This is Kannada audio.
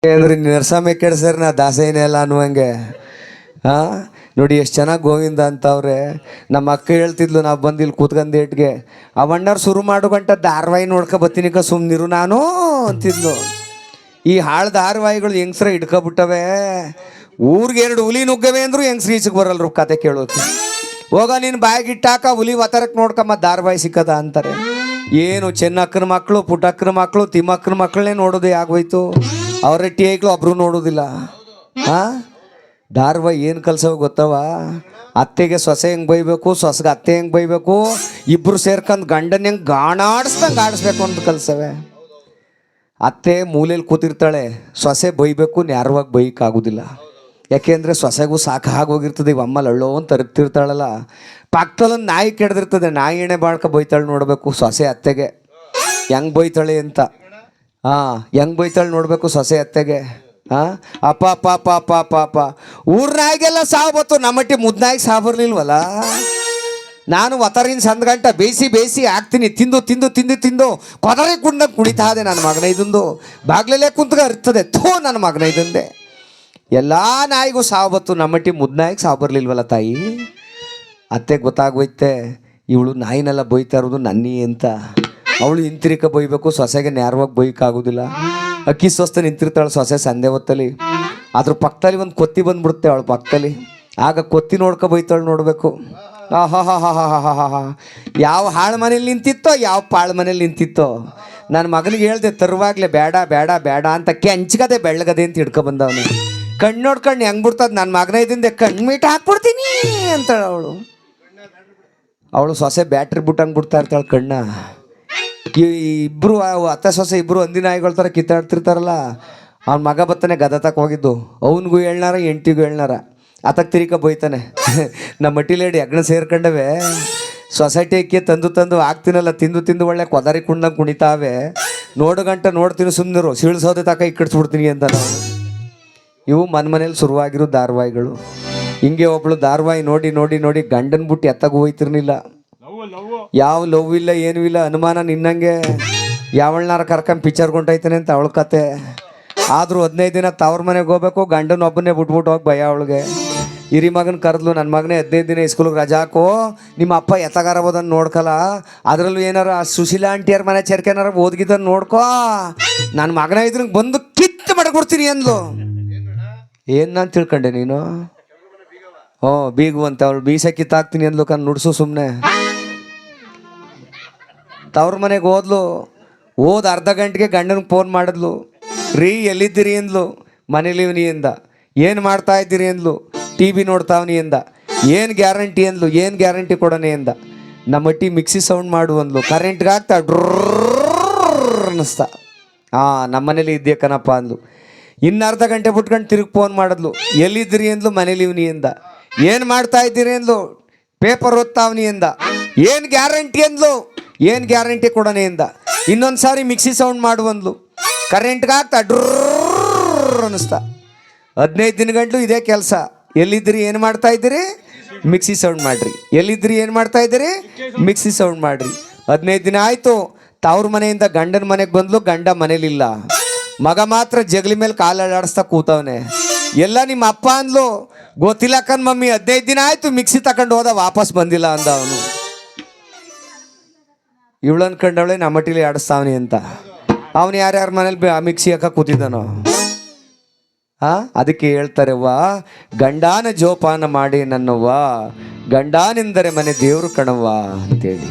ಅಂದ್ರೆ ನರಸಮ್ಮ ಕೆಡ್ಸರ್ ನಾ ದಾಸೇನೆ ಎಲ್ಲ ಅನ್ನುವಂಗೆ. ನೋಡಿ ಎಷ್ಟು ಚೆನ್ನಾಗಿ ಗೋವಿಂದ ಅಂತವ್ರೆ. ನಮ್ಮ ಅಕ್ಕ ಹೇಳ್ತಿದ್ಲು, ನಾವು ಬಂದಿಲ್ಲಿ ಕೂತ್ಕೊಂಡ್ ಏಟ್ಗೆ ಅವಣ್ಣವ್ರು ಶುರು ಮಾಡು ಗಂಟ ಧಾರಾವಾಹಿ ನೋಡ್ಕೊ ಬತ್ತೀನಿಕ ಸುಮ್ನಿರು ನಾನು ಅಂತಿದ್ಲು. ಈ ಹಾಳು ಧಾರಾವಾಹಿಗಳು ಹೆಂಗ್ಸ್ರ ಹಿಡ್ಕೊಬಿಟ್ಟವೆ. ಊರಿಗೆ 2 ಹುಲಿ ನುಗ್ಗವೆ ಅಂದ್ರು ಹೆಂಗ್ಸ್ರ ಈಚೆಗೆ ಬರಲ್ರು ಕತೆ ಕೇಳೋಕೆ. ಹೋಗ ನೀನು ಬಾಯಿಗೆ ಇಟ್ಟಾಕ ಹುಲಿ ಒತ್ತರಕ್ಕೆ ನೋಡ್ಕಮ್ಮ ಧಾರಾವಾಹಿ ಸಿಕ್ಕದ ಅಂತಾರೆ. ಏನು ಚೆನ್ನಕ್ಕನ ಮಕ್ಕಳು, ಪುಟ್ಟಕ್ಕನ ಮಕ್ಕಳು, ತಿಮ್ಮಕ್ಕನ ಮಕ್ಕಳನ್ನೇ ನೋಡೋದೇ ಆಗೋಯ್ತು. ಅವರ ಟಿಐಗಳು ಒಬ್ರು ನೋಡೋದಿಲ್ಲ. ಧಾರಾವಾಹಿ ಏನು ಕಲ್ಸವ ಗೊತ್ತವ? ಅತ್ತೆಗೆ ಸೊಸೆ ಹೆಂಗೆ ಬೈಬೇಕು, ಸೊಸೆಗೆ ಅತ್ತೆ ಹೆಂಗೆ ಬೈಬೇಕು, ಇಬ್ಬರು ಸೇರ್ಕೊಂಡು ಗಂಡನ ಹೆಂಗೆ ಗಾಣಾಡಿಸ್ದಂಗೆ ಆಡಿಸ್ಬೇಕು ಅಂತ ಕಲ್ಸವೆ. ಅತ್ತೆ ಮೂಲೆಯಲ್ಲಿ ಕೂತಿರ್ತಾಳೆ, ಸೊಸೆ ಬೈಬೇಕು, ನ್ಯಾರವಾಗಿ ಬೈಕಾಗೋದಿಲ್ಲ. ಯಾಕೆಂದರೆ ಸೊಸೆಗೂ ಸಾಕಾಗೋಗಿರ್ತದೆ. ಇವ ಅಮ್ಮಲ್ಲಿ ಅಳ್ಳೋ ಅಂತ ತರಗ್ತಿರ್ತಾಳಲ್ಲ. ಪಕ್ಕದಲ್ಲೊಂದು ನಾಯಿ ಕೆಡ್ದಿರ್ತದೆ, ನಾಯಿ ಎಣ್ಣೆ ಬಾಳ್ಕ ಬೈತಾಳೆ ನೋಡಬೇಕು ಸೊಸೆ ಅತ್ತೆಗೆ ಹೆಂಗೆ ಬೈತಾಳೆ ಅಂತ. ಹೆಂಗೆ ಬೈತಾಳೆ ನೋಡಬೇಕು ಸೊಸೆ ಅತ್ತೆಗೆ. ಅಪ್ಪ ಅಪ್ಪ ಅಪ್ಪ ಅಪ್ಪ ಅಪ್ಪ ಅಪ್ಪ ಊರ್ ನಾಯಿಗೆಲ್ಲ ಸಾವು ಬತ್ತು, ನಮ್ಮಟ್ಟಿ ಮುದ್ನಾಯಿಗೆ ಸಾವು ಬರಲಿಲ್ವಲ್ಲ. ನಾನು ಒತ್ತರಿನ ಸಂದ್ ಗಂಟ ಬೇಯಿಸಿ ಹಾಕ್ತೀನಿ, ತಿಂದು ತಿಂದು ತಿಂದು ತಿಂದು ಕೊದರಿ ಕುಂಡಂಗೆ ಕುಣಿತಾ ಇದೆ ನನ್ನ ಮಗನ. ಇದೊಂದು ಬಾಗ್ಲಲ್ಲೇ ಕುಂತ್ಗ ಇರ್ತದೆ. ನನ್ನ ಮಗನ ಇದಂದೆ. ಎಲ್ಲ ನಾಯಿಗೂ ಸಾವು ಬತ್ತು, ನಮ್ಮಟ್ಟಿ ಮುದ್ನಾಯಿಗೆ ಸಾವು ಬರಲಿಲ್ವಲ್ಲ ತಾಯಿ. ಅತ್ತೆಗೆ ಗೊತ್ತಾಗೋಯ್ತೆ, ಇವಳು ನಾಯಿನೆಲ್ಲ ಬೈತಾ ಇರೋದು ನನ್ನಿ ಅಂತ. ಅವಳು ಹಿಂತಿರಿಕ ಬೈಬೇಕು, ಸೊಸೆಗೆ ನ್ಯಾರವಾಗಿ ಬೈಕಾಗೋದಿಲ್ಲ. ಅಕ್ಕಿ ಸ್ವಸ್ಥ ನಿಂತಿರ್ತಾಳೆ ಸೊಸೆ ಸಂದೆ ಹೊತ್ತಲ್ಲಿ. ಅದ್ರ ಪಕ್ಕದಲ್ಲಿ ಒಂದು ಕೊತ್ತಿ ಬಂದ್ಬಿಡುತ್ತೆ ಅವಳ ಪಕ್ಕದಲ್ಲಿ. ಆಗ ಕೊತ್ತಿ ನೋಡ್ಕೊ ಬೈತಾಳೆ ನೋಡಬೇಕು. ಆಹಾ ಯಾವ ಹಾಳು ಮನೇಲಿ ನಿಂತಿತ್ತೋ, ಯಾವ ಪಾಳು ಮನೇಲಿ ನಿಂತಿತ್ತೋ. ನನ್ನ ಮಗನಿಗೆ ಹೇಳ್ದೆ ತರುವಾಗಲೇ ಬೇಡ ಬೇಡ ಬೇಡ ಅಂತ, ಕೆಂಚ್ಗದೆ ಬೆಳ್ಳಗದೆ ಅಂತ ಹಿಡ್ಕೊಬಂದವನು. ಕಣ್ಣು ನೋಡ್ಕೊಂಡು ಹೆಂಗೆ ಬಿಡ್ತದ ನನ್ನ ಮಗನ ಇದ್ದಿಂದ ಕಣ್ಮೀಟ ಹಾಕ್ಬಿಡ್ತೀನಿ ಅಂತಾಳೆ ಅವಳು ಸೊಸೆ ಬ್ಯಾಟ್ರಿ ಬಿಟ್ಟಂಗೆ ಬಿಡ್ತಾ ಇರ್ತಾಳೆ ಕಣ್ಣ. ಇಬ್ಬರು ಅತ್ತೆ ಸೊಸೆ ಇಬ್ಬರು ಹಂದಿ ನಾಯಿಗಳ ಥರ ಕಿತ್ತಾಡ್ತಿರ್ತಾರಲ್ಲ. ಅವ್ನ ಮಗ ಬತ್ತಾನೆ ಗದ ತಕ್ಕ ಹೋಗಿದ್ದು, ಅವನಿಗೂ ಹೇಳ್ನಾರ ಎಂಟಿಗೂ ಹೇಳ್ನಾರ. ಆತಕ್ಕೆ ತಿರಿಕ ಬೈತಾನೆ. ನಮ್ಮ ಮಟ್ಟಿಲೇಡಿ ಹೆಗ್ಣ ಸೇರ್ಕೊಂಡವೆ. ಸೊಸೈಟಿ ಅಕ್ಕಿ ತಂದು ತಂದು ಹಾಕ್ತೀನಲ್ಲ, ತಿಂದು ತಿಂದು ಒಳ್ಳೆ ಕೊದರಿ ಕುಂಡಂಗೆ ಕುಣಿತಾವೆ. ನೋಡು ಗಂಟ ನೋಡ್ತೀನಿ ಸುಮ್ಮನಿರು, ಸೀಳ್ಸೋದೆ ತಕ ಇಕ್ಕಿಡ್ಸ್ಬಿಡ್ತೀನಿ ಅಂತ ನಾವು. ಇವು ಮನೇಲಿ ಶುರುವಾಗಿರೋ ಧಾರಾವಾಹಿಗಳು. ಹಿಂಗೆ ಒಬ್ಳು ಧಾರಾವಾಹಿ ನೋಡಿ ನೋಡಿ ನೋಡಿ ಗಂಡನ ಬಿಟ್ಟು ಎತ್ತಾಗ ಹೋಯ್ತಿರ್ಲಿಲ್ಲ. ಯಾವ ಲವ್ ಇಲ್ಲ ಏನೂ ಇಲ್ಲ, ಅನುಮಾನ ನಿನ್ನಂಗೆ. ಯಾವಳ್ನಾರ ಕರ್ಕೊಂಡು ಪಿಕ್ಚರ್ ಕೊಂಡೈತಾನೆ ಅಂತ ಅವಳ ಕತೆ. ಆದರೂ 15 ದಿನ ತವ್ರ ಮನೆಗೆ ಹೋಗ್ಬೇಕು, ಗಂಡನ ಒಬ್ಬನೇ ಬಿಟ್ಬಿಟ್ಟು ಹೋಗಿ ಭಯ ಅವಳಿಗೆ. ಹಿರಿ ಮಗನ ಕರೆದ್ಲು, ನನ್ನ ಮಗನೇ 15 ದಿನ ಸ್ಕೂಲಿಗೆ ರಜಾ ಹಾಕೋ, ನಿಮ್ಮ ಅಪ್ಪ ಎತ್ತಗಾರ ಹೋದನ್ನು ನೋಡ್ಕಲ್ಲ. ಅದರಲ್ಲೂ ಏನಾರ ಸುಶೀಲಾ ಆಂಟಿಯರ್ ಮನೆ ಚರ್ಕೆನಾರ ಓದ್ಗಿದ್ದನ್ನು ನೋಡ್ಕೋ, ನನ್ನ ಮಗನ ಇದ್ರ ಬಂದು ಕಿತ್ತು ಮಾಡ್ಕೊಡ್ತೀನಿ ಅಂದ್ಲು. ಏನು ನಾನು ತಿಳ್ಕೊಂಡೆ ನೀನು? ಬೀಗು ಅಂತ ಅವಳು ಬೀಸ ಕಿತ್ತಾಕ್ತೀನಿ ಅಂದ್ಲು. ನುಡ್ಸು ಸುಮ್ಮನೆ. ತವ್ರ ಮನೆಗೆ ಹೋದ್ಲು. ಅರ್ಧ ಗಂಟೆಗೆ ಗಂಡನಿಗೆ ಫೋನ್ ಮಾಡಿದ್ಲು. ರೀ ಎಲ್ಲಿದ್ದೀರಿ ಅಂದ್ಲು. ಮನೇಲಿವ್ನಿ ಎಂದ. ಏನು ಮಾಡ್ತಾ ಇದ್ದೀರಿ ಅಂದ್ಲು. TV ನೋಡ್ತಾವನಿ ಎಂದ. ಏನು ಗ್ಯಾರಂಟಿ ಅಂದ್ಲು. ಏನು ಗ್ಯಾರಂಟಿ ಕೊಡೋಣ ಎಂದ. ನಮ್ಮಟ್ಟಿ ಮಿಕ್ಸಿ ಸೌಂಡ್ ಮಾಡು ಅಂದ್ಲು. ಕರೆಂಟ್ಗೆ ಆಗ್ತಾ ಡ್ರರ್ ಅನ್ನಿಸ್ತಾ. ನಮ್ಮ ಮನೇಲಿ ಇದ್ದೆ ಕಣಪ್ಪ ಅಂದ್ಲು. ಇನ್ನು ಅರ್ಧ ಗಂಟೆ ಬಿಟ್ಕೊಂಡು ತಿರುಗಿ ಫೋನ್ ಮಾಡಿದ್ಲು. ಎಲ್ಲಿದ್ದೀರಿ ಅಂದ್ಲು. ಮನೇಲಿವ್ನಿ ಎಂದ. ಏನು ಮಾಡ್ತಾ ಇದ್ದೀರಿ ಅಂದ್ಲು. ಪೇಪರ್ ಓದ್ತಾವನಿ ಎಂದ. ಏನು ಗ್ಯಾರಂಟಿ ಅಂದ್ಲು. ಏನು ಗ್ಯಾರಂಟಿ ಕೊಡೋಣ ಎಂದ. ಇನ್ನೊಂದು ಸಾರಿ ಮಿಕ್ಸಿ ಸೌಂಡ್ ಮಾಡು ಅಂದ್ಲು. ಕರೆಂಟ್ಗೆ ಆಗ್ತಾ ಡ್ರರ್ ಅನ್ನಿಸ್ತಾ. 15 ದಿನ ಗಂಟಲು ಇದೇ ಕೆಲಸ. ಎಲ್ಲಿದ್ದೀರಿ, ಏನು ಮಾಡ್ತಾ ಇದ್ದೀರಿ, ಮಿಕ್ಸಿ ಸೌಂಡ್ ಮಾಡಿರಿ. ಎಲ್ಲಿದ್ದೀರಿ, ಏನು ಮಾಡ್ತಾ ಇದ್ದೀರಿ, ಮಿಕ್ಸಿ ಸೌಂಡ್ ಮಾಡಿರಿ. 15 ದಿನ ಆಯಿತು. ತವ್ರ ಮನೆಯಿಂದ ಗಂಡನ ಮನೆಗೆ ಬಂದ್ಲು. ಗಂಡ ಮನೇಲಿಲ್ಲ. ಮಗ ಮಾತ್ರ ಜಗಲಿ ಮೇಲೆ ಕಾಲಾಡಿಸ್ತಾ ಕೂತವನೆ. ಎಲ್ಲ ನಿಮ್ಮ ಅಪ್ಪ ಅಂದ್ಲು. ಗೊತ್ತಿಲ್ಲ ಕಣ್ ಮಮ್ಮಿ, 15 ದಿನ ಆಯಿತು ಮಿಕ್ಸಿ ತಗೊಂಡು ಹೋದ, ವಾಪಸ್ ಬಂದಿಲ್ಲ ಅಂದ ಅವನು. ಇವಳು ಅನ್ಕೊಂಡವಳೆ ನಮ್ಮಟ್ಟಿಲಿ ಆಡಿಸ್ತಾವನಿ ಅಂತ. ಅವನು ಯಾರ್ಯಾರ ಮನೇಲಿ ಮಿಕ್ಸಿ ಹಾಕ ಕೂತಿದ್ದಾನೋ. ಅದಕ್ಕೆ ಹೇಳ್ತಾರೆವ್ವ, ಗಂಡಾನ ಜೋಪಾನ ಮಾಡಿ ನನ್ನವ್ವ, ಗಂಡಾನೆಂದರೆ ಮನೆ ದೇವರು ಕಣವ್ವ ಅಂತೇಳಿ.